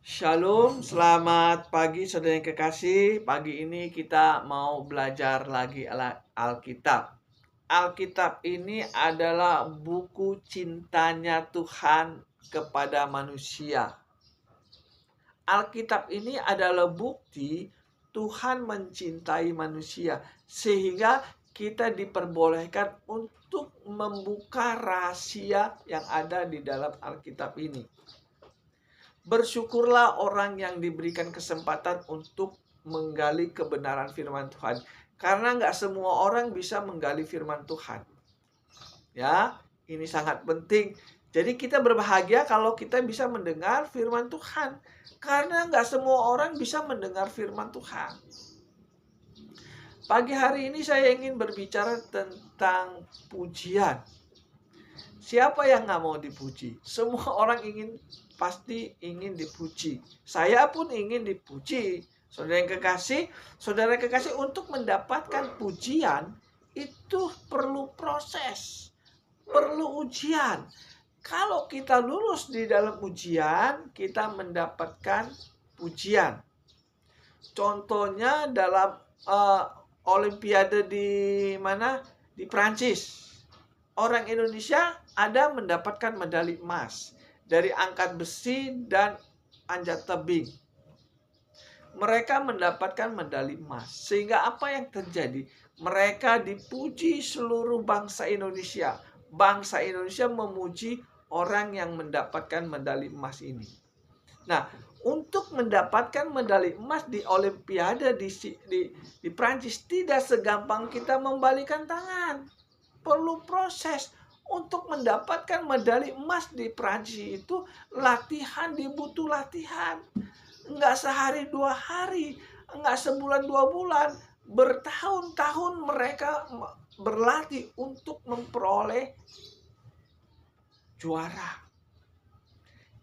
Shalom, selamat pagi saudara yang kekasih. Pagi ini kita mau belajar lagi Alkitab. Alkitab ini adalah buku cintanya Tuhan kepada manusia. Alkitab ini adalah bukti Tuhan mencintai manusia, sehingga kita diperbolehkan untuk membuka rahasia yang ada di dalam Alkitab ini. Bersyukurlah orang yang diberikan kesempatan untuk menggali kebenaran firman Tuhan. Karena nggak semua orang bisa menggali firman Tuhan. Ya, ini sangat penting. Jadi kita berbahagia kalau kita bisa mendengar firman Tuhan. Karena nggak semua orang bisa mendengar firman Tuhan. Pagi hari ini saya ingin berbicara tentang pujian. Siapa yang nggak mau dipuji? Semua orang pasti ingin dipuji. Saya pun ingin dipuji. Saudara yang kekasih, untuk mendapatkan pujian itu perlu proses, perlu ujian. Kalau kita lulus di dalam ujian, kita mendapatkan pujian. Contohnya dalam Olimpiade di mana? Di Prancis. Orang Indonesia ada mendapatkan medali emas dari angkat besi dan panjat tebing. Mereka mendapatkan medali emas. Sehingga apa yang terjadi? Mereka dipuji seluruh bangsa Indonesia. Bangsa Indonesia memuji orang yang mendapatkan medali emas ini. Nah, untuk mendapatkan medali emas di Olimpiade di Prancis tidak segampang kita membalikan tangan. Perlu proses. Untuk mendapatkan medali emas di Prancis itu dibutuh latihan. Enggak sehari 2 hari, enggak sebulan 2 bulan, bertahun-tahun mereka berlatih untuk memperoleh juara.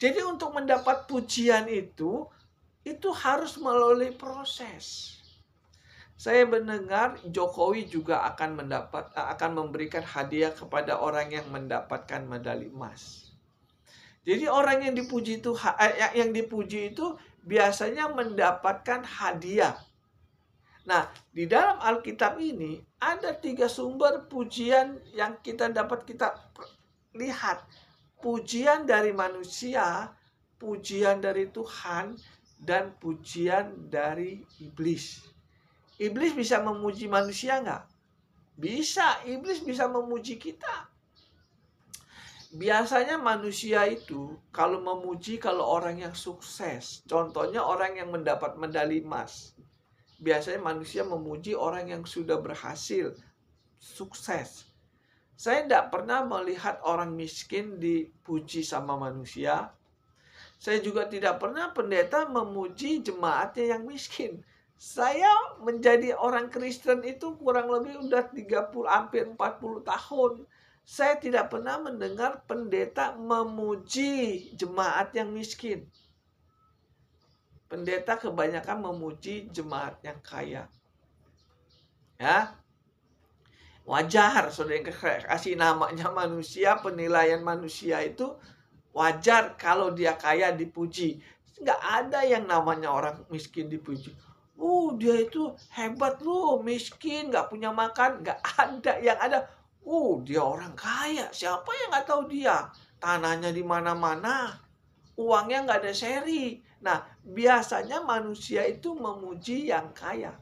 Jadi untuk mendapat pujian itu harus melalui proses. Saya mendengar Jokowi juga akan memberikan hadiah kepada orang yang mendapatkan medali emas. Jadi orang yang dipuji itu biasanya mendapatkan hadiah. Nah, di dalam Alkitab ini ada 3 sumber pujian yang kita lihat. Pujian dari manusia, pujian dari Tuhan, dan pujian dari iblis. Iblis bisa memuji manusia nggak? Bisa, iblis bisa memuji kita. Biasanya manusia itu kalau memuji kalau orang yang sukses. Contohnya orang yang mendapat medali emas. Biasanya manusia memuji orang yang sudah berhasil, sukses. Saya tidak pernah melihat orang miskin dipuji sama manusia. Saya juga tidak pernah pendeta memuji jemaatnya yang miskin. Saya menjadi orang Kristen itu kurang lebih udah 30, hampir 40 tahun. Saya tidak pernah mendengar pendeta memuji jemaat yang miskin. Pendeta kebanyakan memuji jemaat yang kaya. Ya. Wajar, saudara yang kasih namanya manusia, penilaian manusia itu wajar kalau dia kaya dipuji. Nggak ada yang namanya orang miskin dipuji. Dia itu hebat loh, miskin, nggak punya makan. Nggak ada. Yang ada, dia orang kaya. Siapa yang nggak tahu dia? Tanahnya di mana-mana. Uangnya nggak ada seri. Nah, biasanya manusia itu memuji yang kaya.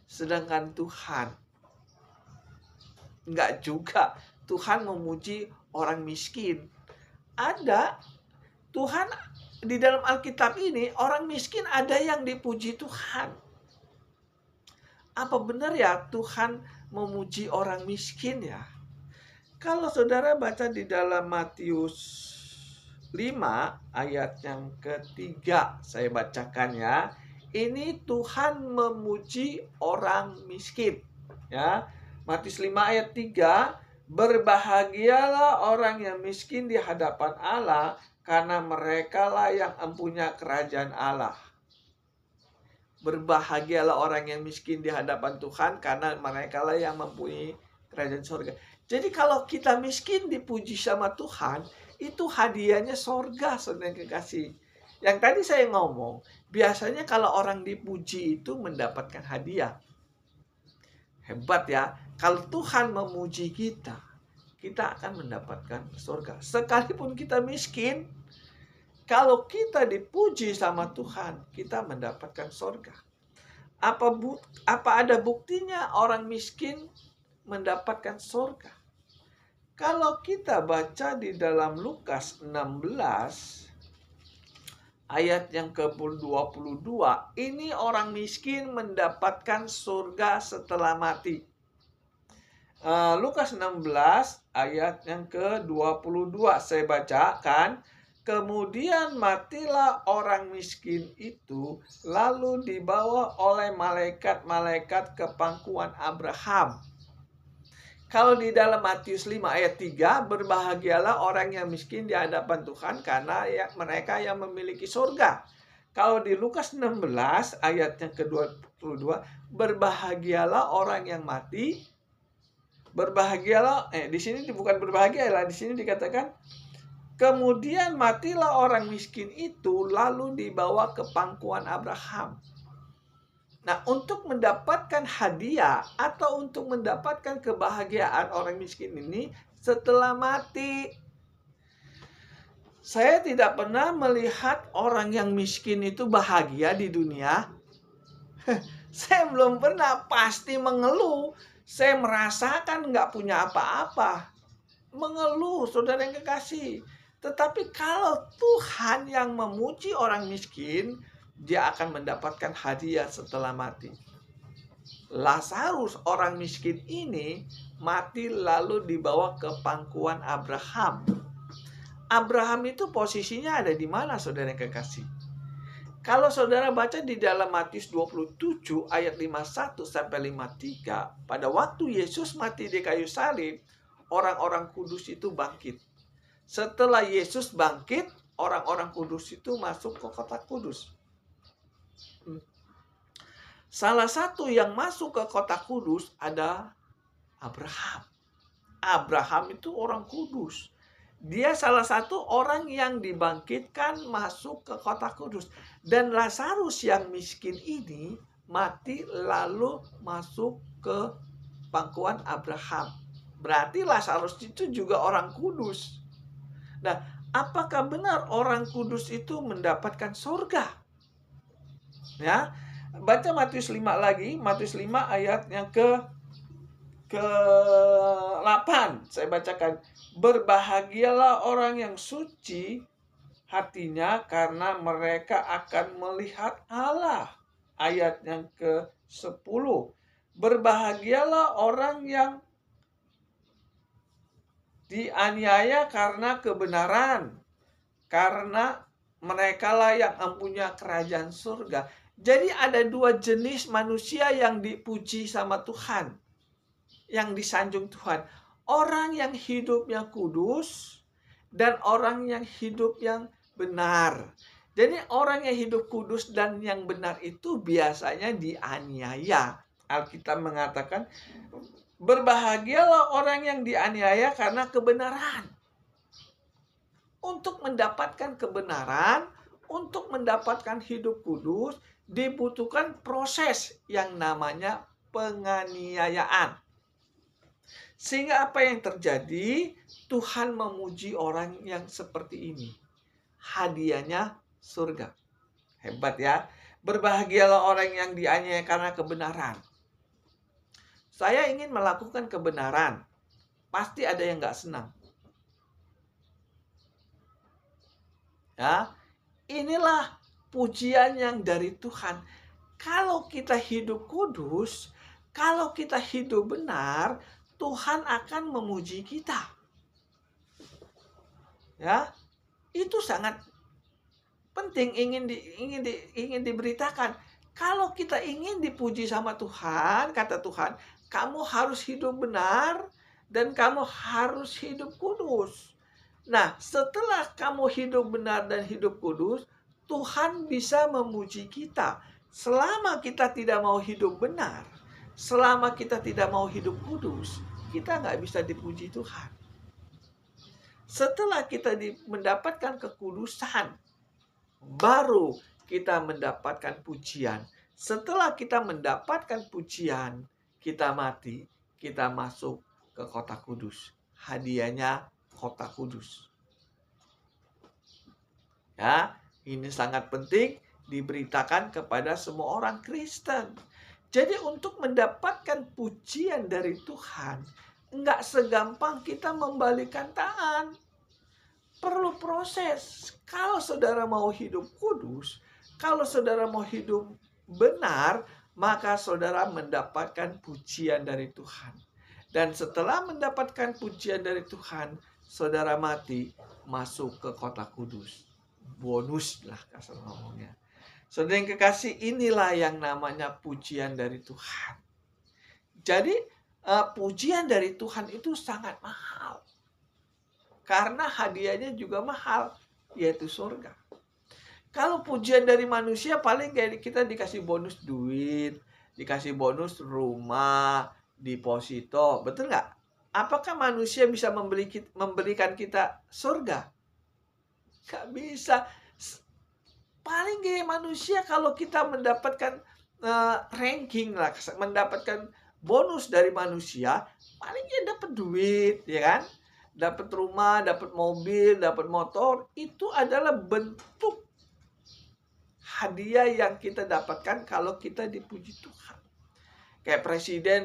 Sedangkan Tuhan enggak juga. Tuhan memuji orang miskin. Ada. Tuhan di dalam Alkitab ini, orang miskin ada yang dipuji Tuhan. Apa benar ya Tuhan memuji orang miskin ya? Kalau saudara baca di dalam Matius 5 ayat yang ketiga, saya bacakan ya. Ini Tuhan memuji orang miskin. Ya. Matius 5 ayat 3, berbahagialah orang yang miskin di hadapan Allah, karena merekalah yang mempunyai kerajaan Allah. Berbahagialah orang yang miskin di hadapan Tuhan, karena merekalah yang mempunyai kerajaan surga. Jadi kalau kita miskin dipuji sama Tuhan, itu hadiahnya surga, saudara yang kekasih. Yang tadi saya ngomong, biasanya kalau orang dipuji itu mendapatkan hadiah. Hebat ya. Kalau Tuhan memuji kita, kita akan mendapatkan surga. Sekalipun kita miskin, kalau kita dipuji sama Tuhan, kita mendapatkan surga. Apa ada buktinya orang miskin mendapatkan surga? Kalau kita baca di dalam Lukas 16 ayat yang ke-22, ini orang miskin mendapatkan surga setelah mati. Lukas 16 ayat yang ke-22 saya bacakan. Kemudian matilah orang miskin itu, lalu dibawa oleh malaikat-malaikat ke pangkuan Abraham. Kalau di dalam Matius 5 ayat 3, berbahagialah orang yang miskin di hadapan Tuhan karena mereka yang memiliki surga. Kalau di Lukas 16 ayat yang ke-22, berbahagialah orang yang mati. Berbahagialah, di sini bukan berbahagialah, di sini dikatakan kemudian matilah orang miskin itu, lalu dibawa ke pangkuan Abraham. Nah, untuk mendapatkan hadiah atau untuk mendapatkan kebahagiaan orang miskin ini setelah mati. Saya tidak pernah melihat orang yang miskin itu bahagia di dunia. Saya belum pernah, pasti mengeluh. Saya merasakan nggak punya apa-apa. Mengeluh, saudara yang kekasih. Tetapi kalau Tuhan yang memuji orang miskin, dia akan mendapatkan hadiah setelah mati. Lazarus, orang miskin ini, mati lalu dibawa ke pangkuan Abraham. Abraham itu posisinya ada di mana, saudara yang kekasih? Kalau saudara baca di dalam Matius 27 ayat 51 sampai 53, pada waktu Yesus mati di kayu salib, orang-orang kudus itu bangkit. Setelah Yesus bangkit, orang-orang kudus itu masuk ke kota kudus. Salah satu yang masuk ke kota kudus ada Abraham. Abraham itu orang kudus. Dia salah satu orang yang dibangkitkan masuk ke kota kudus. Dan Lazarus yang miskin ini mati lalu masuk ke pangkuan Abraham. Berarti Lazarus itu juga orang kudus. Nah, apakah benar orang kudus itu mendapatkan surga? Ya, baca Matius 5 lagi, Matius 5 ayat yang ke-8. Saya bacakan. Berbahagialah orang yang suci hatinya karena mereka akan melihat Allah. Ayat yang ke-10. Berbahagialah orang yang dianiaya karena kebenaran, karena merekalah yang mempunyai kerajaan surga. Jadi ada dua jenis manusia yang dipuji sama Tuhan, yang disanjung Tuhan. Orang yang hidupnya kudus dan orang yang hidup yang benar. Jadi orang yang hidup kudus dan yang benar itu biasanya dianiaya. Alkitab mengatakan, berbahagialah orang yang dianiaya karena kebenaran. Untuk mendapatkan kebenaran, untuk mendapatkan hidup kudus, dibutuhkan proses yang namanya penganiayaan. Sehingga apa yang terjadi? Tuhan memuji orang yang seperti ini. Hadiahnya surga. Hebat ya. Berbahagialah orang yang dianiaya karena kebenaran. Saya ingin melakukan kebenaran. Pasti ada yang gak senang. Ya, inilah pujian yang dari Tuhan. Kalau kita hidup kudus, kalau kita hidup benar, Tuhan akan memuji kita. Ya, itu sangat penting, ingin diberitakan. Kalau kita ingin dipuji sama Tuhan, kata Tuhan, kamu harus hidup benar dan kamu harus hidup kudus. Nah, setelah kamu hidup benar dan hidup kudus, Tuhan bisa memuji kita. Selama kita tidak mau hidup benar, selama kita tidak mau hidup kudus, kita nggak bisa dipuji Tuhan. Setelah kita mendapatkan kekudusan, baru kita mendapatkan pujian. Setelah kita mendapatkan pujian, kita mati, kita masuk ke kota kudus. Hadiahnya kota kudus. Ya, ini sangat penting diberitakan kepada semua orang Kristen. Jadi untuk mendapatkan pujian dari Tuhan, enggak segampang kita membalikan tangan. Perlu proses. Kalau saudara mau hidup kudus, kalau saudara mau hidup benar, maka saudara mendapatkan pujian dari Tuhan. Dan setelah mendapatkan pujian dari Tuhan, saudara mati masuk ke kota kudus. Bonus lah kasar ngomongnya. Saudara yang kekasih, inilah yang namanya pujian dari Tuhan. Jadi pujian dari Tuhan itu sangat mahal. Karena hadiahnya juga mahal, yaitu surga. Kalau pujian dari manusia paling kayak kita dikasih bonus duit, dikasih bonus rumah, deposito, betul nggak? Apakah manusia bisa memberikan kita surga? Nggak bisa. Paling kayak manusia kalau kita mendapatkan ranking lah, mendapatkan bonus dari manusia, paling ya dapat duit, ya kan? Dapat rumah, dapat mobil, dapat motor, itu adalah bentuk hadiah yang kita dapatkan kalau kita dipuji Tuhan. Kayak Presiden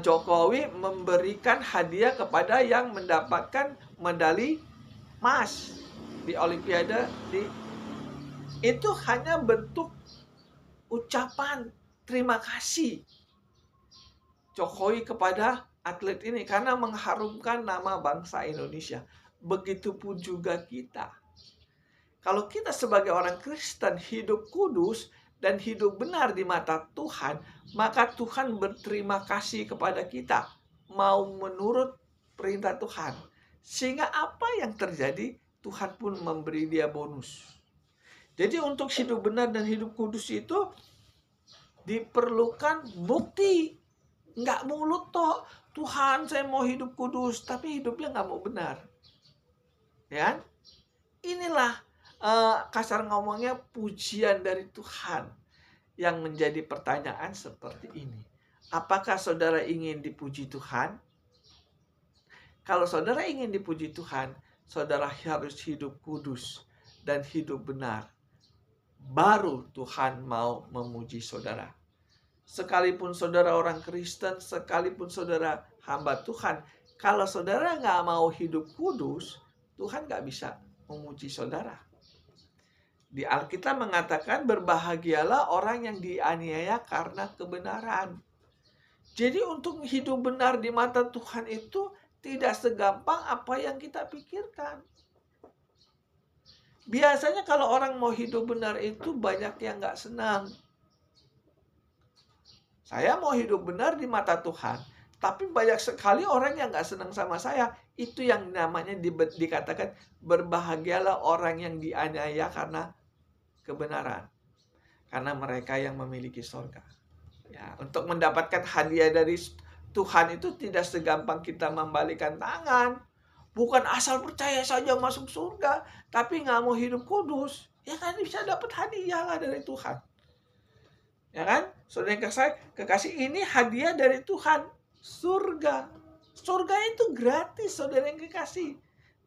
Jokowi memberikan hadiah kepada yang mendapatkan medali emas di Olimpiade. Itu hanya bentuk ucapan terima kasih Jokowi kepada atlet ini karena mengharumkan nama bangsa Indonesia. Begitupun juga kita. Kalau kita sebagai orang Kristen hidup kudus dan hidup benar di mata Tuhan, maka Tuhan berterima kasih kepada kita, mau menurut perintah Tuhan. Sehingga apa yang terjadi, Tuhan pun memberi dia bonus. Jadi untuk hidup benar dan hidup kudus itu diperlukan bukti. Nggak mulut toh, Tuhan saya mau hidup kudus, tapi hidupnya nggak mau benar. Ya, inilah kasar ngomongnya pujian dari Tuhan yang menjadi pertanyaan seperti ini. Apakah saudara ingin dipuji Tuhan? Kalau saudara ingin dipuji Tuhan, saudara harus hidup kudus dan hidup benar. Baru Tuhan mau memuji saudara. Sekalipun saudara orang Kristen, sekalipun saudara hamba Tuhan, kalau saudara nggak mau hidup kudus, Tuhan nggak bisa memuji saudara. Di Alkitab mengatakan berbahagialah orang yang dianiaya karena kebenaran. Jadi untuk hidup benar di mata Tuhan itu tidak segampang apa yang kita pikirkan. Biasanya kalau orang mau hidup benar itu banyak yang nggak senang. Saya mau hidup benar di mata Tuhan, tapi banyak sekali orang yang nggak senang sama saya. Itu yang namanya dikatakan berbahagialah orang yang dianiaya karena kebenaran. Karena mereka yang memiliki surga. Ya, untuk mendapatkan hadiah dari Tuhan itu tidak segampang kita membalikan tangan. Bukan asal percaya saja masuk surga, tapi nggak mau hidup kudus. Ya kan bisa dapat hadiah lah dari Tuhan. Ya kan? Saudara yang kekasih, ini hadiah dari Tuhan. Surga. Surga itu gratis, saudara yang kekasih.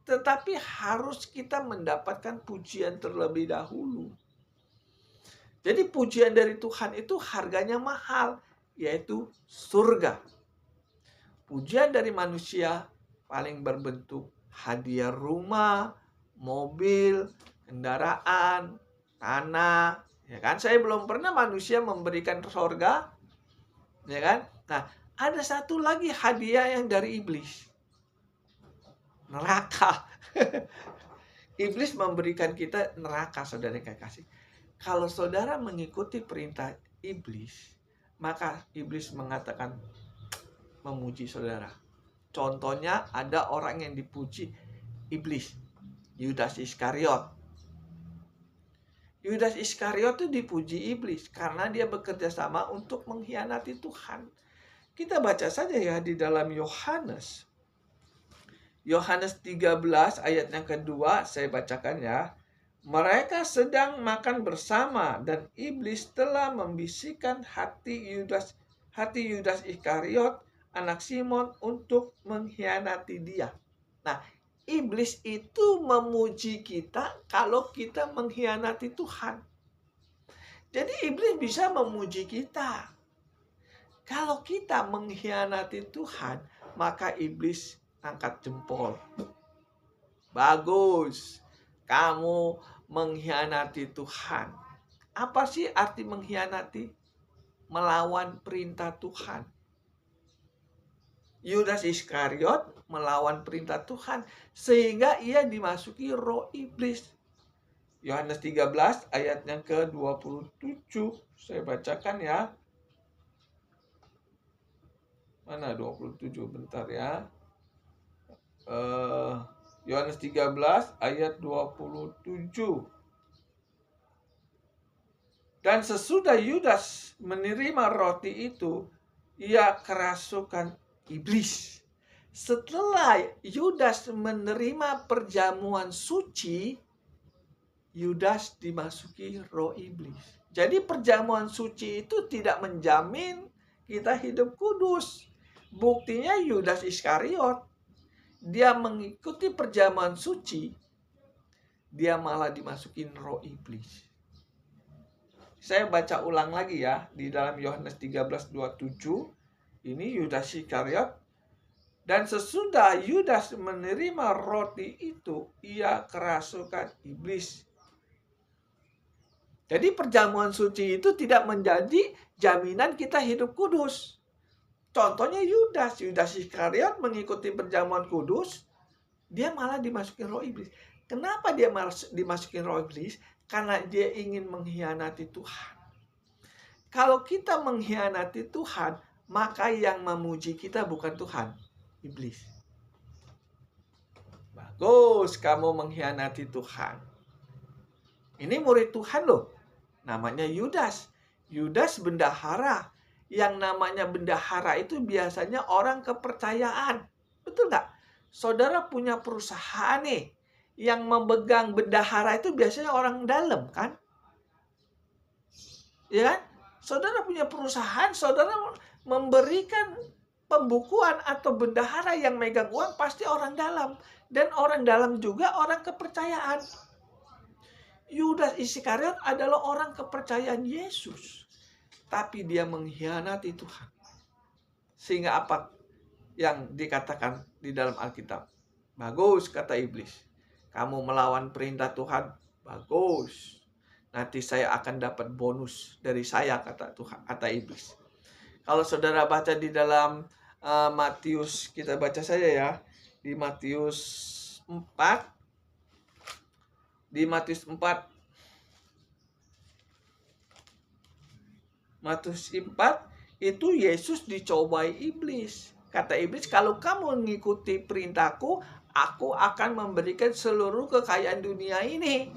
Tetapi harus kita mendapatkan pujian terlebih dahulu. Jadi pujian dari Tuhan itu harganya mahal, yaitu surga. Pujian dari manusia paling berbentuk hadiah rumah, mobil, kendaraan, tanah. Ya kan, saya belum pernah manusia memberikan surga, ya kan? Nah, ada satu lagi hadiah yang dari iblis, neraka. Iblis memberikan kita neraka, saudara yang kasih. Kalau saudara mengikuti perintah iblis, maka iblis mengatakan memuji saudara. Contohnya ada orang yang dipuji iblis, Yudas Iskariot. Yudas Iskariot itu dipuji iblis karena dia bekerja sama untuk mengkhianati Tuhan. Kita baca saja ya di dalam Yohanes. Yohanes 13 ayat yang kedua, saya bacakan ya. Mereka sedang makan bersama dan iblis telah membisikkan hati Yudas Iskariot, anak Simon, untuk mengkhianati dia. Nah, iblis itu memuji kita kalau kita mengkhianati Tuhan. Jadi iblis bisa memuji kita. Kalau kita mengkhianati Tuhan, maka iblis angkat jempol. Bagus, kamu mengkhianati Tuhan. Apa sih arti mengkhianati? Melawan perintah Tuhan. Yudas Iskariot melawan perintah Tuhan sehingga ia dimasuki roh iblis. Yohanes 13 ayat yang ke-27. Saya bacakan ya. Mana 27? Bentar ya. Yohanes 13 ayat 27. Dan sesudah Yudas menerima roti itu, ia kerasukan iblis. Setelah Yudas menerima perjamuan suci, Yudas dimasuki roh iblis. Jadi perjamuan suci itu tidak menjamin kita hidup kudus. Buktinya Yudas Iskariot, dia mengikuti perjamuan suci, dia malah dimasukin roh iblis. Saya baca ulang lagi ya, di dalam Yohanes 13:27, ini Yudas Iskariot. Dan sesudah Yudas menerima roti itu, ia kerasukan iblis. Jadi perjamuan suci itu tidak menjadi jaminan kita hidup kudus. Contohnya Yudas Iskariot mengikuti perjamuan kudus, dia malah dimasukin roh iblis. Kenapa dia malah dimasukin roh iblis? Karena dia ingin mengkhianati Tuhan. Kalau kita mengkhianati Tuhan, maka yang memuji kita bukan Tuhan, iblis. Bagus, kamu mengkhianati Tuhan. Ini murid Tuhan loh. Namanya Yudas. Yudas bendahara. Yang namanya bendahara itu biasanya orang kepercayaan. Betul nggak? Saudara punya perusahaan nih. Yang memegang bendahara itu biasanya orang dalam kan? Ya kan? Saudara punya perusahaan, saudara memberikan pembukuan atau bendahara yang megang uang pasti orang dalam. Dan orang dalam juga orang kepercayaan. Yudas Iskariot adalah orang kepercayaan Yesus. Tapi dia mengkhianati Tuhan. Sehingga apa yang dikatakan di dalam Alkitab? Bagus, kata iblis. Kamu melawan perintah Tuhan, bagus. Nanti saya akan dapat bonus dari saya, kata Tuhan, kata iblis. Kalau saudara baca di dalam Matius, kita baca saja ya. Di Matius 4. Di Matius 4 itu Yesus dicobai iblis. Kata iblis, kalau kamu mengikuti perintahku, aku akan memberikan seluruh kekayaan dunia ini.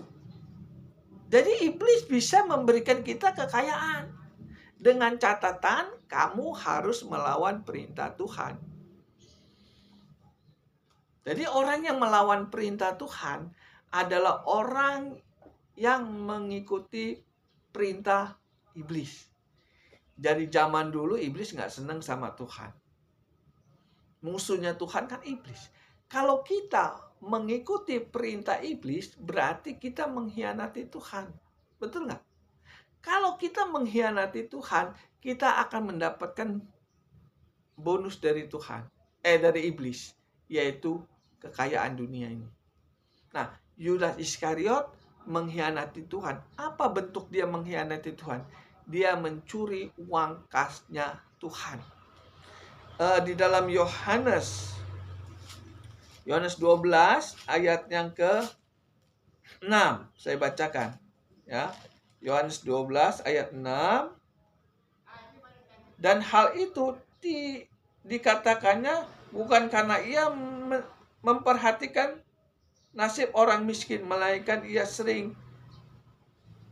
Jadi iblis bisa memberikan kita kekayaan. Dengan catatan, kamu harus melawan perintah Tuhan. Jadi orang yang melawan perintah Tuhan adalah orang yang mengikuti perintah iblis. Dari zaman dulu iblis nggak senang sama Tuhan. Musuhnya Tuhan kan iblis. Kalau kita mengikuti perintah iblis, berarti kita mengkhianati Tuhan. Betul nggak? Kalau kita mengkhianati Tuhan, kita akan mendapatkan bonus dari Tuhan. Dari iblis. Yaitu kekayaan dunia ini. Nah, Yudas Iskariot mengkhianati Tuhan. Apa bentuk dia mengkhianati Tuhan? Dia mencuri uang kasnya Tuhan. Di dalam Yohanes 12 ayat yang ke-6, saya bacakan ya. Yohanes 12 ayat 6. Dan hal itu dikatakannya bukan karena ia memperhatikan nasib orang miskin, melainkan ia sering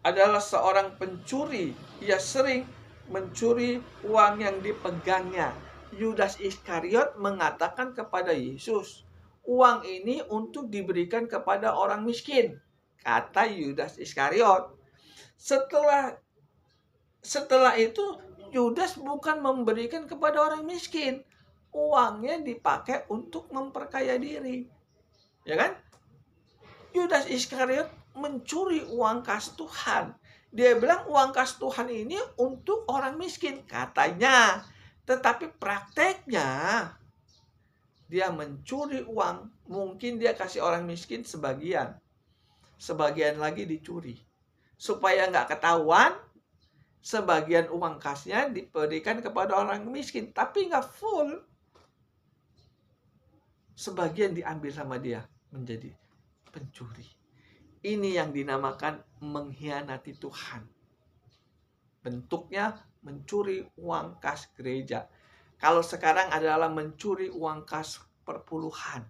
adalah seorang pencuri. Ia sering mencuri uang yang dipegangnya. Yudas Iskariot mengatakan kepada Yesus, uang ini untuk diberikan kepada orang miskin. kata Yudas Iskariot. Setelah itu Yudas bukan memberikan kepada orang miskin. Uangnya dipakai untuk memperkaya diri. Ya kan? Yudas Iskariot mencuri uang kas Tuhan. Dia bilang uang kas Tuhan ini untuk orang miskin, katanya. Tetapi prakteknya dia mencuri uang. Mungkin dia kasih orang miskin sebagian. Sebagian lagi dicuri. Supaya nggak ketahuan, sebagian uang kasnya diberikan kepada orang miskin. Tapi nggak full. Sebagian diambil sama dia menjadi pencuri. Ini yang dinamakan mengkhianati Tuhan. Bentuknya mencuri uang kas gereja. Kalau sekarang adalah mencuri uang kas perpuluhan.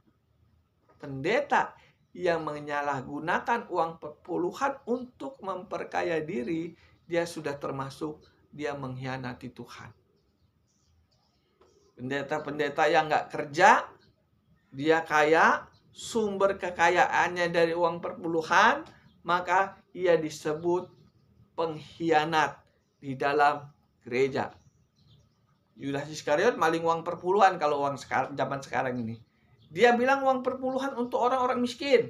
Pendeta yang menyalahgunakan uang perpuluhan untuk memperkaya diri, dia sudah termasuk dia mengkhianati Tuhan. Pendeta-pendeta yang nggak kerja, dia kaya, sumber kekayaannya dari uang perpuluhan, maka ia disebut pengkhianat di dalam gereja. Yudas Iskariot maling uang perpuluhan kalau zaman sekarang ini. Dia bilang uang perpuluhan untuk orang-orang miskin.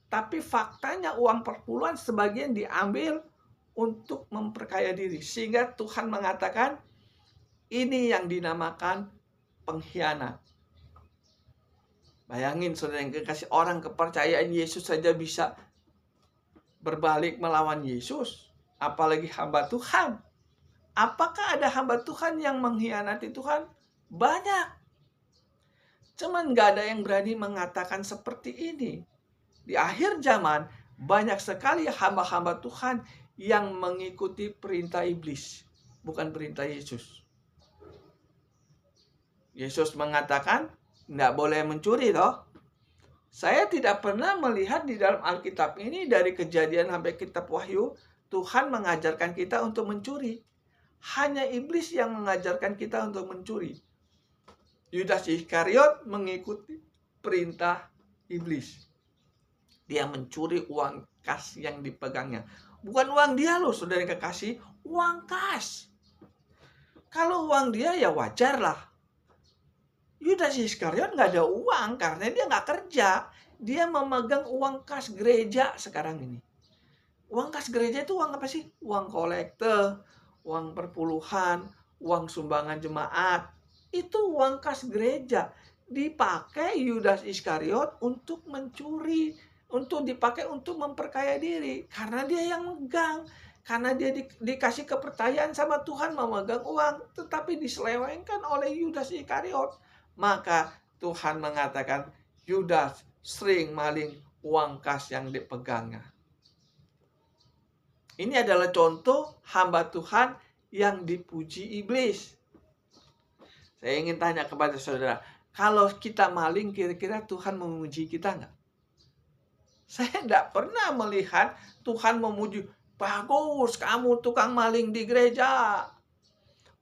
Tapi faktanya uang perpuluhan sebagian diambil untuk memperkaya diri. Sehingga Tuhan mengatakan ini yang dinamakan pengkhianat. Bayangin saudara yang kekasih, orang kepercayaan Yesus saja bisa berbalik melawan Yesus. Apalagi hamba Tuhan. Apakah ada hamba Tuhan yang mengkhianati Tuhan? Banyak. Cuman gak ada yang berani mengatakan seperti ini. Di akhir zaman, banyak sekali hamba-hamba Tuhan yang mengikuti perintah iblis. Bukan perintah Yesus. Yesus mengatakan, nggak boleh mencuri toh. Saya tidak pernah melihat di dalam Alkitab ini dari Kejadian sampai kitab Wahyu, Tuhan mengajarkan kita untuk mencuri. Hanya iblis yang mengajarkan kita untuk mencuri. Yudas Iskariot mengikuti perintah iblis. Dia mencuri uang kas yang dipegangnya. Bukan uang dia loh, saudara yang kekasih, uang kas. Kalau uang dia ya wajar lah. Yudas Iskariot nggak ada uang karena dia nggak kerja. Dia memegang uang kas gereja sekarang ini. Uang kas gereja itu uang apa sih? Uang kolekte, uang perpuluhan, uang sumbangan jemaat. Itu uang kas gereja. Dipakai Yudas Iskariot untuk mencuri. Untuk dipakai untuk memperkaya diri. Karena dia yang megang. Karena dia dikasih kepercayaan sama Tuhan memegang uang. Tetapi diselewengkan oleh Yudas Iskariot. Maka Tuhan mengatakan Yudas sering maling uang kas yang dipegangnya. Ini adalah contoh hamba Tuhan yang dipuji iblis. Saya ingin tanya kepada saudara, kalau kita maling kira-kira Tuhan memuji kita nggak? Saya tidak pernah melihat Tuhan memuji, bagus kamu tukang maling di gereja.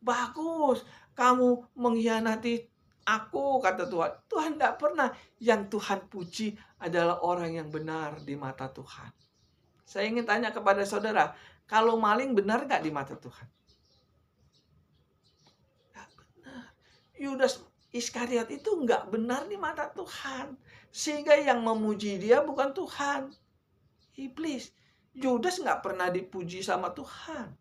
Bagus kamu mengkhianati aku, kata Tuhan. Tuhan tidak pernah. Yang Tuhan puji adalah orang yang benar di mata Tuhan. Saya ingin tanya kepada saudara, kalau maling benar nggak di mata Tuhan? Nggak benar. Yudas Iskariot itu nggak benar di mata Tuhan. Sehingga yang memuji dia bukan Tuhan. Iblis. Yudas nggak pernah dipuji sama Tuhan.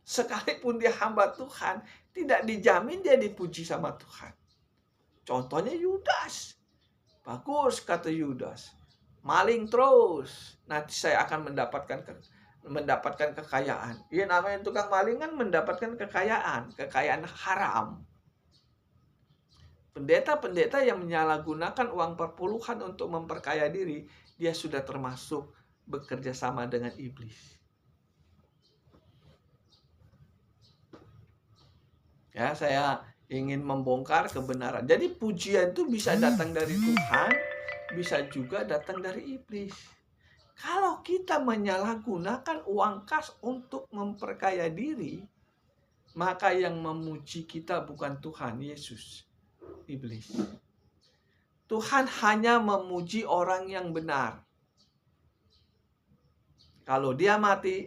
Sekalipun dia hamba Tuhan, tidak dijamin dia dipuji sama Tuhan. Contohnya Yudas. Bagus kata Yudas. Maling terus. Nanti saya akan mendapatkan kekayaan. Ya namanya tukang maling kan mendapatkan kekayaan. Kekayaan haram. Pendeta-pendeta yang menyalahgunakan uang perpuluhan untuk memperkaya diri, dia sudah termasuk bekerja sama dengan iblis. Ya, saya ingin membongkar kebenaran. Jadi pujian itu bisa datang dari Tuhan, bisa juga datang dari iblis. Kalau kita menyalahgunakan uang kas untuk memperkaya diri, maka yang memuji kita bukan Tuhan Yesus, iblis. Tuhan hanya memuji orang yang benar. Kalau dia mati,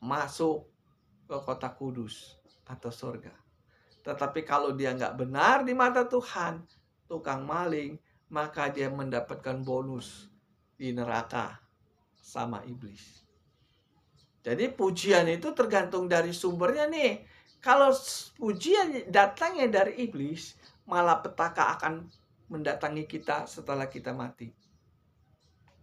masuk ke kota kudus atau surga. Tetapi kalau dia nggak benar di mata Tuhan, tukang maling, maka dia mendapatkan bonus di neraka sama iblis. Jadi pujian itu tergantung dari sumbernya nih. Kalau pujian datangnya dari iblis, malah petaka akan mendatangi kita setelah kita mati.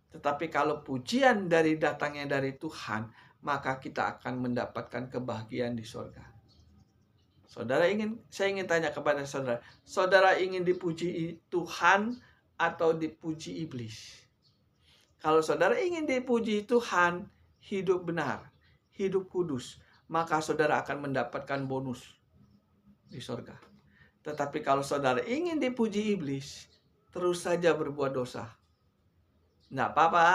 Tetapi kalau pujian datangnya dari Tuhan, maka kita akan mendapatkan kebahagiaan di surga. Saya ingin tanya kepada saudara, saudara ingin dipuji Tuhan atau dipuji iblis? Kalau saudara ingin dipuji Tuhan, hidup benar, hidup kudus, maka saudara akan mendapatkan bonus di surga. Tetapi kalau saudara ingin dipuji iblis, terus saja berbuat dosa. Nggak apa-apa,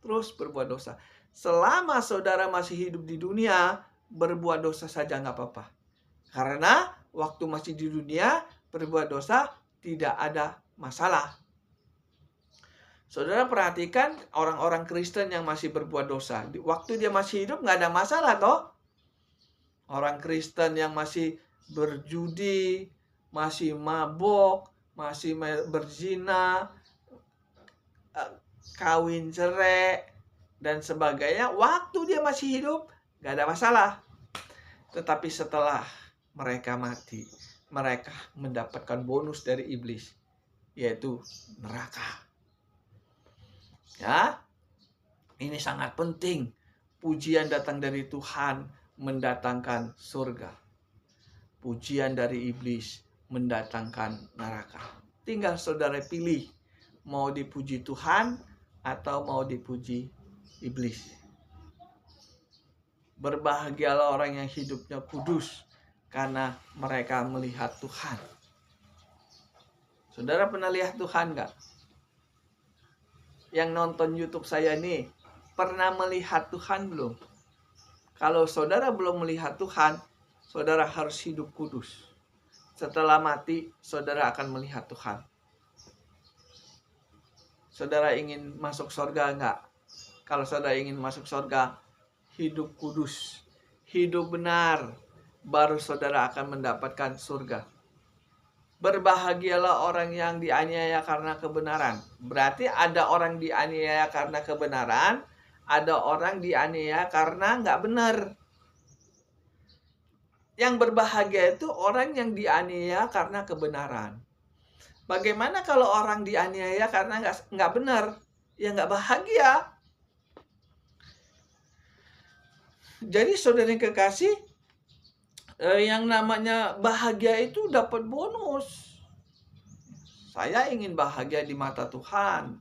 terus berbuat dosa. Selama saudara masih hidup di dunia, berbuat dosa saja nggak apa-apa. Karena waktu masih di dunia, berbuat dosa tidak ada masalah. Saudara perhatikan orang-orang Kristen yang masih berbuat dosa. Waktu dia masih hidup nggak ada masalah toh. Orang Kristen yang masih berjudi, masih mabok, masih berzina, kawin cerai, dan sebagainya. Waktu dia masih hidup nggak ada masalah. Tetapi setelah mereka mati, mereka mendapatkan bonus dari iblis, yaitu neraka. Ya, ini sangat penting. Pujian datang dari Tuhan mendatangkan surga. Pujian dari iblis mendatangkan neraka. Tinggal saudara pilih, mau dipuji Tuhan atau mau dipuji iblis. Berbahagialah orang yang hidupnya kudus, karena mereka melihat Tuhan. Saudara pernah lihat Tuhan nggak? Yang nonton YouTube saya nih, pernah melihat Tuhan belum? Kalau saudara belum melihat Tuhan, saudara harus hidup kudus. Setelah mati, saudara akan melihat Tuhan. Saudara ingin masuk surga enggak? Kalau saudara ingin masuk surga, hidup kudus, hidup benar, baru saudara akan mendapatkan surga. Berbahagialah orang yang dianiaya karena kebenaran. Berarti ada orang dianiaya karena kebenaran, ada orang dianiaya karena nggak benar. Yang berbahagia itu orang yang dianiaya karena kebenaran. Bagaimana kalau orang dianiaya karena nggak benar? Ya nggak bahagia. Jadi saudara yang kekasih, yang namanya bahagia itu dapat bonus. Saya ingin bahagia di mata Tuhan.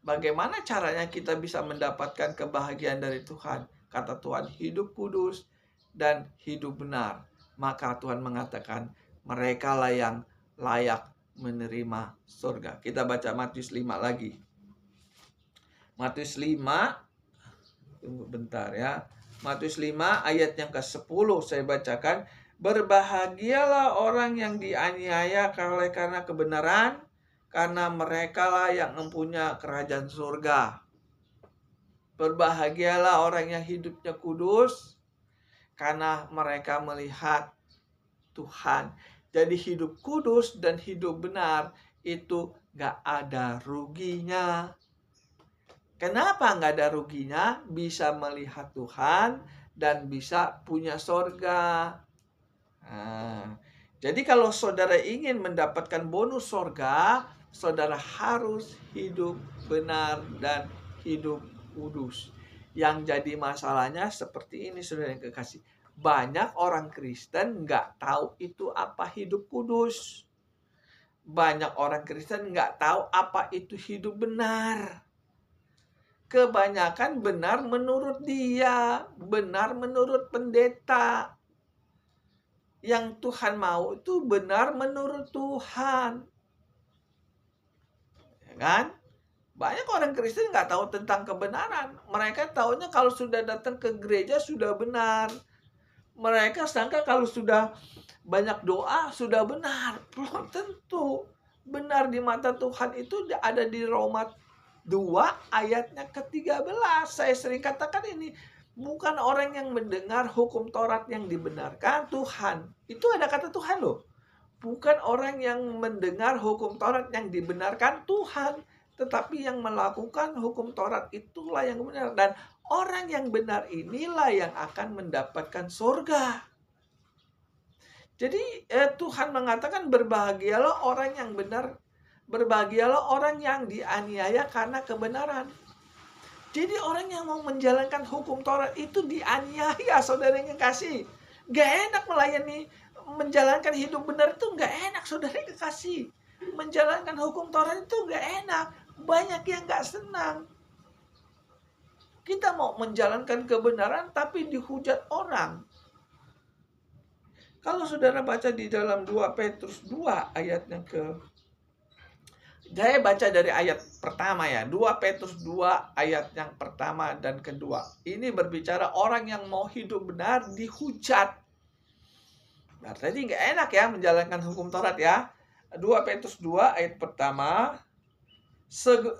Bagaimana caranya kita bisa mendapatkan kebahagiaan dari Tuhan? Kata Tuhan, hidup kudus dan hidup benar. Maka Tuhan mengatakan, mereka lah yang layak menerima surga. Kita baca Matius 5 lagi. Matius 5, tunggu bentar ya. Matius 5 ayat yang ke-10 saya bacakan. Berbahagialah orang yang dianiaya karena kebenaran, karena merekalah yang mempunyai kerajaan surga. Berbahagialah orang yang hidupnya kudus, karena mereka melihat Tuhan. Jadi hidup kudus dan hidup benar itu gak ada ruginya. Kenapa nggak ada ruginya? Bisa melihat Tuhan dan bisa punya surga. Nah, jadi kalau saudara ingin mendapatkan bonus surga, saudara harus hidup benar dan hidup kudus. Yang jadi masalahnya seperti ini, saudara yang kekasih. Banyak orang Kristen nggak tahu itu apa hidup kudus. Banyak orang Kristen nggak tahu apa itu hidup benar. Kebanyakan benar menurut dia, benar menurut pendeta. Yang Tuhan mau itu benar menurut Tuhan. Ya kan? Banyak orang Kristen nggak tahu tentang kebenaran. Mereka taunya kalau sudah datang ke gereja sudah benar. Mereka sangka kalau sudah banyak doa sudah benar. Belum tentu. Benar di mata Tuhan itu ada di Roma 2 ayatnya ke-13. Saya sering katakan ini, bukan orang yang mendengar hukum Taurat yang dibenarkan Tuhan. Itu ada kata Tuhan loh. Bukan orang yang mendengar hukum Taurat yang dibenarkan Tuhan, tetapi yang melakukan hukum Taurat itulah yang benar. Dan orang yang benar inilah yang akan mendapatkan surga. Jadi Tuhan mengatakan berbahagialah orang yang benar, berbahagialah orang yang dianiaya karena kebenaran. Jadi orang yang mau menjalankan hukum Taurat itu dianiaya, saudara yang kasih. Gak enak melayani, menjalankan hidup benar itu gak enak, saudara yang kasih. Menjalankan hukum Taurat itu gak enak. Banyak yang gak senang. Kita mau menjalankan kebenaran tapi dihujat orang. Kalau saudara baca di dalam 2 Petrus 2 ayatnya saya baca dari ayat pertama ya. 2 Petrus 2 ayat yang pertama dan kedua. Ini berbicara orang yang mau hidup benar dihujat. Berarti nggak enak ya menjalankan hukum Taurat ya. 2 Petrus 2 ayat pertama.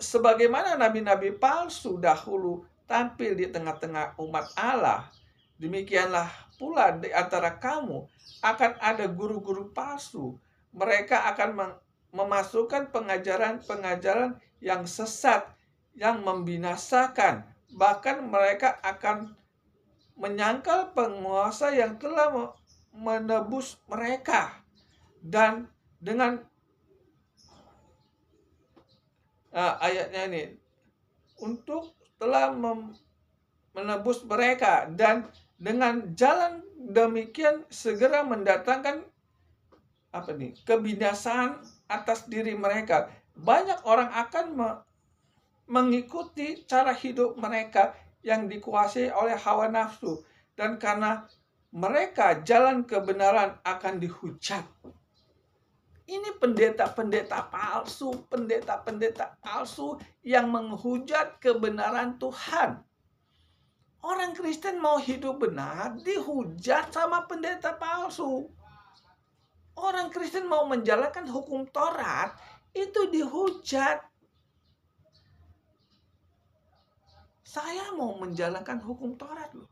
Sebagaimana nabi-nabi palsu dahulu tampil di tengah-tengah umat Allah, demikianlah pula di antara kamu akan ada guru-guru palsu. Mereka akan memasukkan pengajaran-pengajaran yang sesat, yang membinasakan. Bahkan mereka akan menyangkal penguasa yang telah menebus mereka. Dan dengan ayatnya ini, untuk telah menebus mereka, dan dengan jalan demikian segera mendatangkan kebinasaan atas diri mereka. Banyak orang akan mengikuti cara hidup mereka yang dikuasai oleh hawa nafsu, dan karena mereka jalan kebenaran akan dihujat. Ini pendeta-pendeta palsu yang menghujat kebenaran Tuhan. Orang Kristen mau hidup benar dihujat sama pendeta palsu. Orang Kristen mau menjalankan hukum Taurat itu dihujat. Saya mau menjalankan hukum Taurat loh.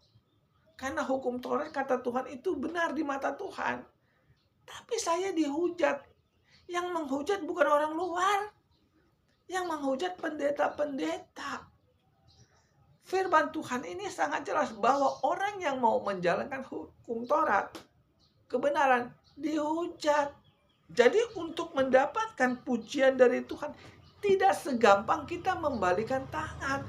Karena hukum Taurat kata Tuhan itu benar di mata Tuhan. Tapi saya dihujat. Yang menghujat bukan orang luar. Yang menghujat pendeta-pendeta. Firman Tuhan ini sangat jelas bahwa orang yang mau menjalankan hukum Taurat, kebenaran, dihujat. Jadi untuk mendapatkan pujian dari Tuhan, tidak segampang kita membalikan tangan.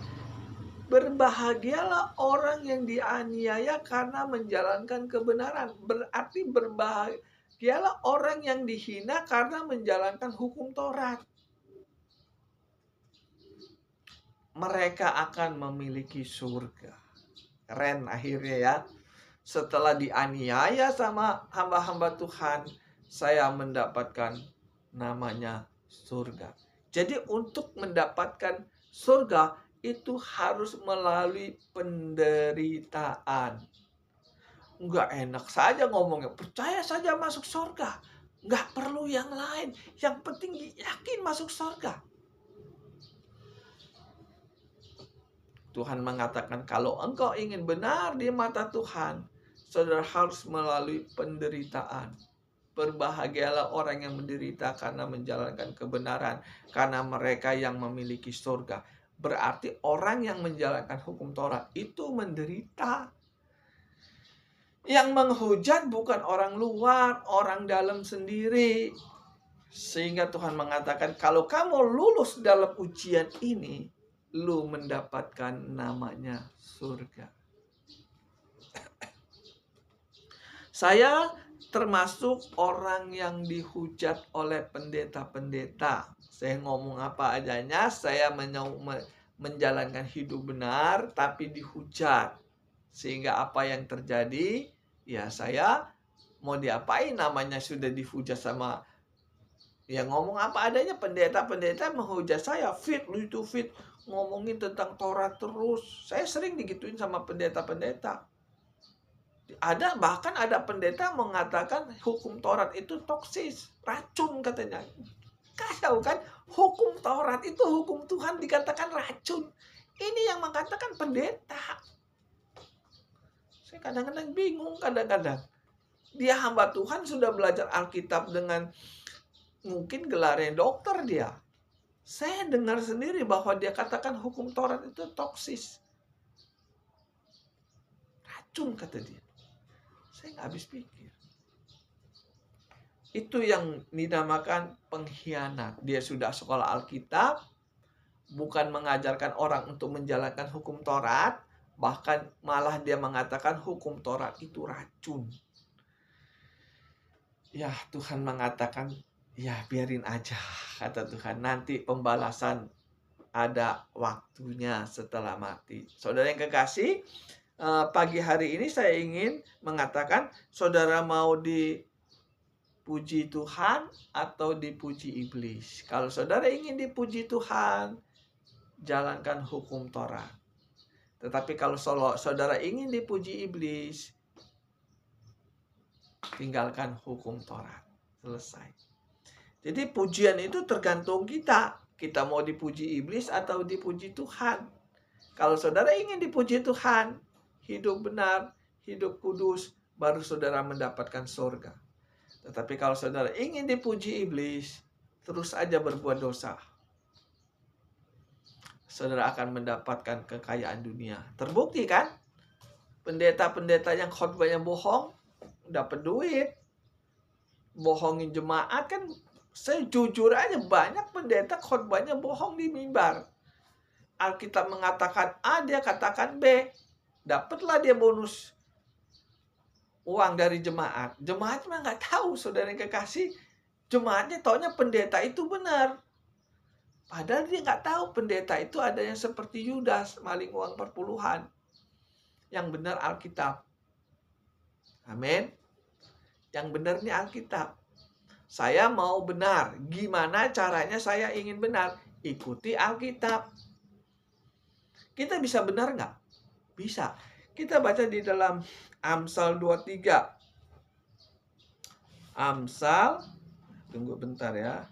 Berbahagialah orang yang dianiaya karena menjalankan kebenaran. Berarti berbahagialah orang yang dihina karena menjalankan hukum Taurat. Mereka akan memiliki surga. Keren akhirnya ya. Setelah dianiaya sama hamba-hamba Tuhan, saya mendapatkan namanya surga. Jadi untuk mendapatkan surga itu harus melalui penderitaan. Nggak enak saja ngomongnya, percaya saja masuk surga. Nggak perlu yang lain. Yang penting yakin masuk surga. Tuhan mengatakan kalau engkau ingin benar di mata Tuhan, saudara harus melalui penderitaan. Berbahagialah orang yang menderita karena menjalankan kebenaran, karena mereka yang memiliki surga. Berarti orang yang menjalankan hukum Taurat itu menderita. Yang menghujat bukan orang luar, orang dalam sendiri. Sehingga Tuhan mengatakan kalau kamu lulus dalam ujian ini, lu mendapatkan namanya surga. Saya termasuk orang yang dihujat oleh pendeta-pendeta. Saya ngomong apa adanya, saya menjalankan hidup benar, tapi dihujat. Sehingga apa yang terjadi, ya saya mau diapain, namanya sudah dihujat sama, ya ngomong apa adanya. Pendeta-pendeta menghujat saya, lu itu fit, ngomongin tentang Taurat terus. Saya sering digituin sama pendeta-pendeta. Bahkan ada pendeta mengatakan hukum Taurat itu toksis, racun katanya. Kacau kan? Hukum Taurat itu hukum Tuhan dikatakan racun. Ini yang mengatakan pendeta. Saya kadang-kadang bingung kadang-kadang. Dia hamba Tuhan sudah belajar Alkitab dengan mungkin gelarnya dokter dia. Saya dengar sendiri bahwa dia katakan hukum Taurat itu toksis. Racun kata dia. Saya nggak habis pikir. Itu yang dinamakan pengkhianat. Dia sudah sekolah Alkitab, bukan mengajarkan orang untuk menjalankan hukum Taurat, bahkan malah dia mengatakan hukum Taurat itu racun. Ya, Tuhan mengatakan, ya biarin aja, kata Tuhan. Nanti pembalasan ada waktunya setelah mati. Saudara yang kekasih, pagi hari ini saya ingin mengatakan, saudara mau dipuji Tuhan atau dipuji iblis? Kalau saudara ingin dipuji Tuhan, jalankan hukum Taurat. Tetapi kalau saudara ingin dipuji iblis, tinggalkan hukum Taurat. Selesai. Jadi pujian itu tergantung kita. Kita mau dipuji iblis atau dipuji Tuhan. Kalau saudara ingin dipuji Tuhan, hidup benar, hidup kudus, baru saudara mendapatkan surga. Tetapi kalau saudara ingin dipuji iblis, terus aja berbuat dosa, saudara akan mendapatkan kekayaan dunia. Terbukti kan? Pendeta-pendeta yang khotbahnya bohong, dapat duit. Bohongin jemaat kan. Saya jujur aja, banyak pendeta khotbahnya bohong di mimbar. Alkitab mengatakan A, dia katakan B. Dapatlah dia bonus uang dari jemaat. Jemaat mah nggak tahu, saudara yang kekasih. Jemaatnya taunya pendeta itu benar. Padahal dia nggak tahu pendeta itu ada yang seperti Yudas, maling uang perpuluhan. Yang benar Alkitab. Amin. Yang benar ini Alkitab. Saya mau benar. Gimana caranya saya ingin benar? Ikuti Alkitab. Kita bisa benar nggak? Bisa. Kita baca di dalam Amsal 23. Amsal, tunggu bentar ya.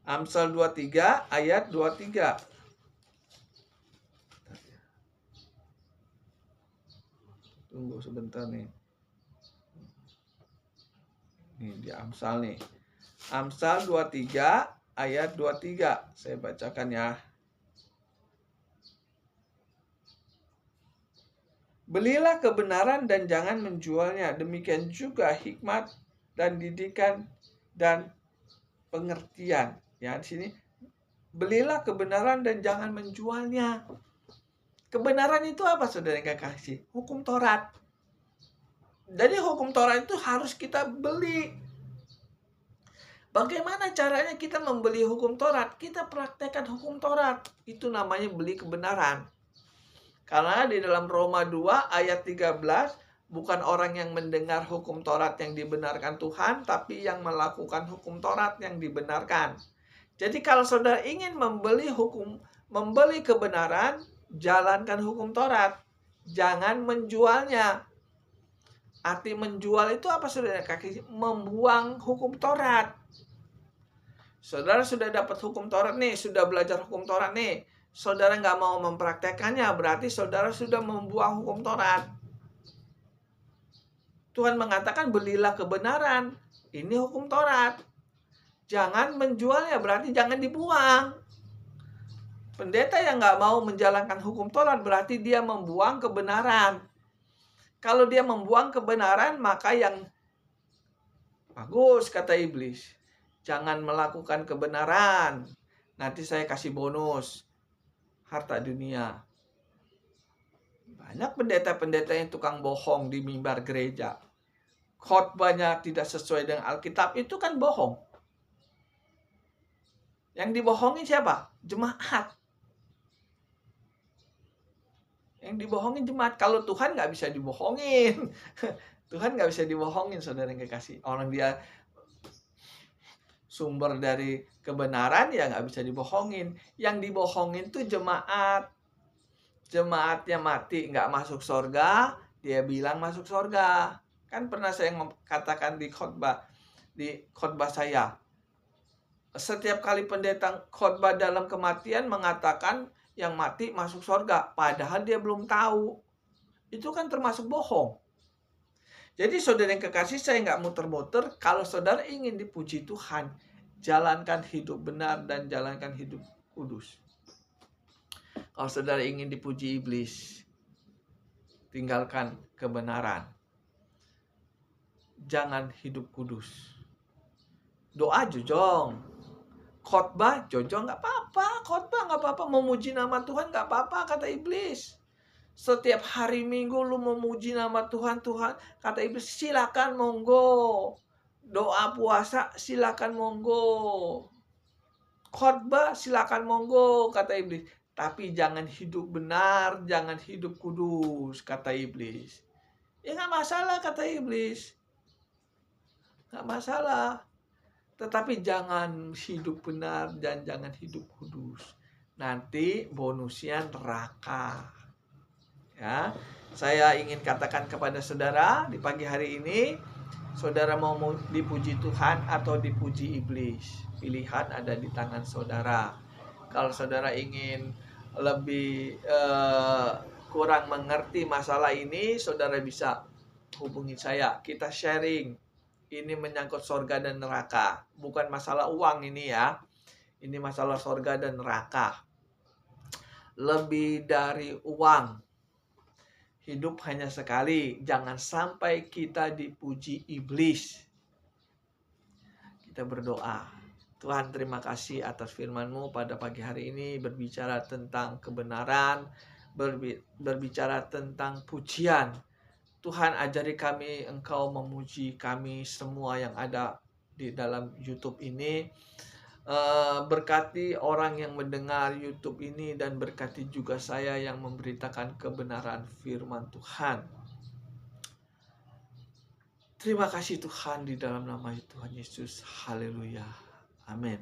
Amsal 23 ayat 23. Tunggu sebentar nih. Ini di Amsal nih. Amsal 23 ayat 23. Saya bacakan ya. Belilah kebenaran dan jangan menjualnya. Demikian juga hikmat dan didikan dan pengertian. Ya, di sini belilah kebenaran dan jangan menjualnya. Kebenaran itu apa, saudara yang kekasih? Hukum Taurat. Jadi hukum Taurat itu harus kita beli. Bagaimana caranya kita membeli hukum Taurat? Kita praktekkan hukum Taurat. Itu namanya beli kebenaran. Karena di dalam Roma 2 ayat 13, bukan orang yang mendengar hukum Taurat yang dibenarkan Tuhan, tapi yang melakukan hukum Taurat yang dibenarkan. Jadi kalau saudara ingin membeli kebenaran, jalankan hukum Taurat. Jangan menjualnya. Arti menjual itu apa, saudara kaki? Membuang hukum Taurat. Saudara sudah dapat hukum Taurat nih, sudah belajar hukum Taurat nih. Saudara nggak mau mempraktekannya, berarti saudara sudah membuang hukum Taurat. Tuhan mengatakan belilah kebenaran. Ini hukum Taurat. Jangan menjualnya, berarti jangan dibuang. Pendeta yang nggak mau menjalankan hukum Taurat, berarti dia membuang kebenaran. Kalau dia membuang kebenaran, maka yang bagus, kata iblis. Jangan melakukan kebenaran. Nanti saya kasih bonus. Harta dunia. Banyak pendeta-pendeta yang tukang bohong di mimbar gereja. Khotbahnya tidak sesuai dengan Alkitab, itu kan bohong. Yang dibohongin siapa? Jemaat. Yang dibohongin jemaat. Kalau Tuhan nggak bisa dibohongin. Tuhan nggak bisa dibohongin, saudara yang kekasih. Orang dia sumber dari kebenaran, ya nggak bisa dibohongin. Yang dibohongin tuh jemaat. Jemaatnya mati, nggak masuk surga, dia bilang masuk surga. Kan pernah saya katakan di khotbah saya. Setiap kali pendeta khotbah dalam kematian mengatakan yang mati masuk surga, padahal dia belum tahu. Itu kan termasuk bohong. Jadi saudara yang kekasih, saya nggak muter-muter. Kalau saudara ingin dipuji Tuhan, jalankan hidup benar dan jalankan hidup kudus. Kalau saudara ingin dipuji iblis, tinggalkan kebenaran. Jangan hidup kudus. Doa jujong. Khotbah jujong nggak apa-apa. Khotbah nggak apa-apa. Memuji nama Tuhan nggak apa-apa, kata iblis. Setiap hari Minggu lu memuji nama Tuhan, kata iblis, silakan monggo. Doa puasa silakan monggo. Khotbah silakan monggo, kata iblis. Tapi jangan hidup benar, jangan hidup kudus, kata iblis. Ya nggak masalah, kata iblis. Nggak masalah. Tetapi jangan hidup benar dan jangan hidup kudus. Nanti bonusnya neraka. Ya, saya ingin katakan kepada saudara di pagi hari ini, saudara mau dipuji Tuhan atau dipuji iblis? Pilihan ada di tangan saudara. Kalau saudara ingin lebih kurang mengerti masalah ini, saudara bisa hubungi saya. Kita sharing. Ini menyangkut surga dan neraka. Bukan masalah uang ini ya. Ini masalah surga dan neraka. Lebih dari uang. Hidup hanya sekali. Jangan sampai kita dipuji iblis. Kita berdoa. Tuhan, terima kasih atas firman-Mu pada pagi hari ini. Berbicara tentang kebenaran. Berbicara tentang pujian. Tuhan, ajari kami Engkau memuji kami semua yang ada di dalam YouTube ini. Berkati orang yang mendengar YouTube ini dan berkati juga saya yang memberitakan kebenaran firman Tuhan. Terima kasih Tuhan, di dalam nama Tuhan Yesus. Haleluya. Amin.